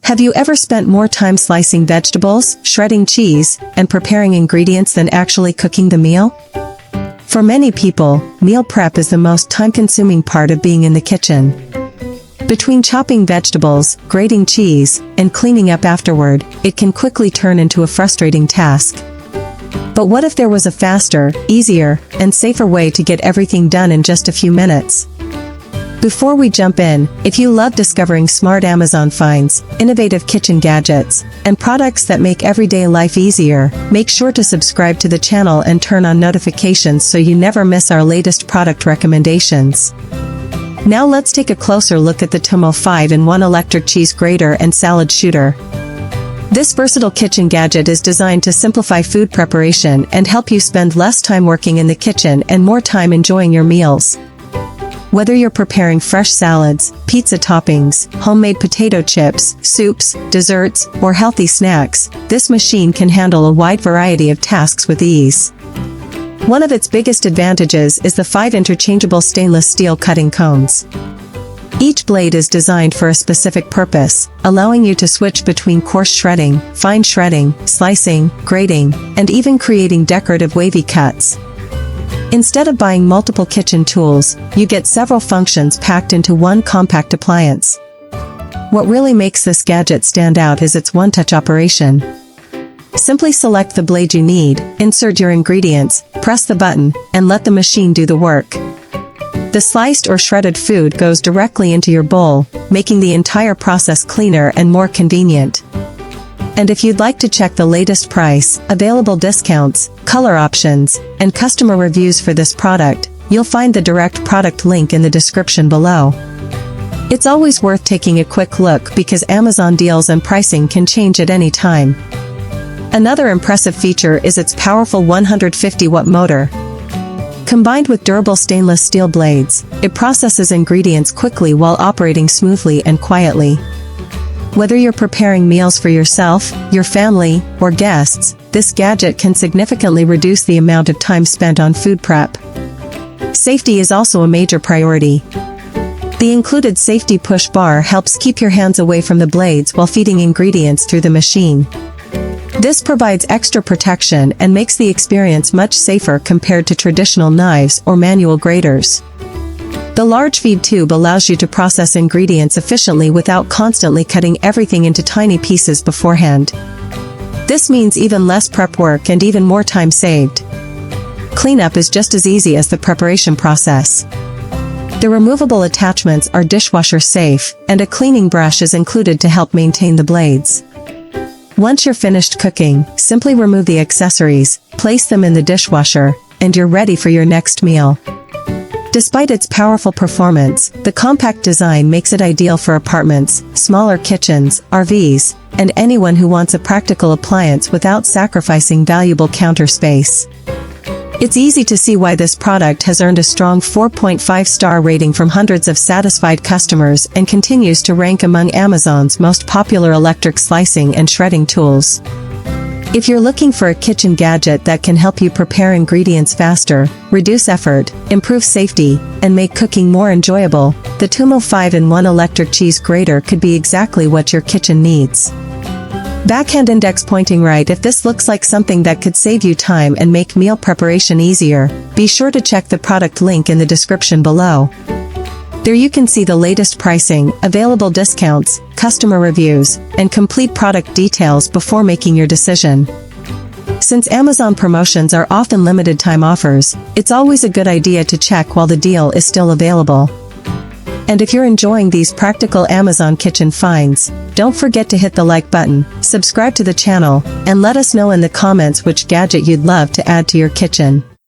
Have you ever spent more time slicing vegetables, shredding cheese, and preparing ingredients than actually cooking the meal? For many people, meal prep is the most time-consuming part of being in the kitchen. Between chopping vegetables, grating cheese, and cleaning up afterward, it can quickly turn into a frustrating task. But what if there was a faster, easier, and safer way to get everything done in just a few minutes? Before we jump in, if you love discovering smart Amazon finds, innovative kitchen gadgets, and products that make everyday life easier, make sure to subscribe to the channel and turn on notifications so you never miss our latest product recommendations. Now let's take a closer look at the TWOMEOW 5-in-1 electric cheese grater and salad shooter. This versatile kitchen gadget is designed to simplify food preparation and help you spend less time working in the kitchen and more time enjoying your meals. Whether you're preparing fresh salads, pizza toppings, homemade potato chips, soups, desserts, or healthy snacks, this machine can handle a wide variety of tasks with ease. One of its biggest advantages is the 5 interchangeable stainless steel cutting cones. Each blade is designed for a specific purpose, allowing you to switch between coarse shredding, fine shredding, slicing, grating, and even creating decorative wavy cuts. Instead of buying multiple kitchen tools, you get several functions packed into one compact appliance. What really makes this gadget stand out is its one-touch operation. Simply select the blade you need, insert your ingredients, press the button, and let the machine do the work. The sliced or shredded food goes directly into your bowl, making the entire process cleaner and more convenient. And if you'd like to check the latest price, available discounts, color options, and customer reviews for this product, you'll find the direct product link in the description below. It's always worth taking a quick look because Amazon deals and pricing can change at any time. Another impressive feature is its powerful 150-watt motor. Combined with durable stainless steel blades, it processes ingredients quickly while operating smoothly and quietly. Whether you're preparing meals for yourself, your family, or guests, this gadget can significantly reduce the amount of time spent on food prep. Safety is also a major priority. The included safety push bar helps keep your hands away from the blades while feeding ingredients through the machine. This provides extra protection and makes the experience much safer compared to traditional knives or manual graters. The large feed tube allows you to process ingredients efficiently without constantly cutting everything into tiny pieces beforehand. This means even less prep work and even more time saved. Cleanup is just as easy as the preparation process. The removable attachments are dishwasher-safe, and a cleaning brush is included to help maintain the blades. Once you're finished cooking, simply remove the accessories, place them in the dishwasher, and you're ready for your next meal. Despite its powerful performance, the compact design makes it ideal for apartments, smaller kitchens, RVs, and anyone who wants a practical appliance without sacrificing valuable counter space. It's easy to see why this product has earned a strong 4.5-star rating from hundreds of satisfied customers and continues to rank among Amazon's most popular electric slicing and shredding tools. If you're looking for a kitchen gadget that can help you prepare ingredients faster, reduce effort, improve safety, and make cooking more enjoyable, the TWOMEOW 5-in-1 electric cheese grater could be exactly what your kitchen needs. Backhand index pointing right. If this looks like something that could save you time and make meal preparation easier, be sure to check the product link in the description below. There you can see the latest pricing, available discounts, customer reviews, and complete product details before making your decision. Since Amazon promotions are often limited time offers, it's always a good idea to check while the deal is still available. And if you're enjoying these practical Amazon kitchen finds, don't forget to hit the like button, subscribe to the channel, and let us know in the comments which gadget you'd love to add to your kitchen.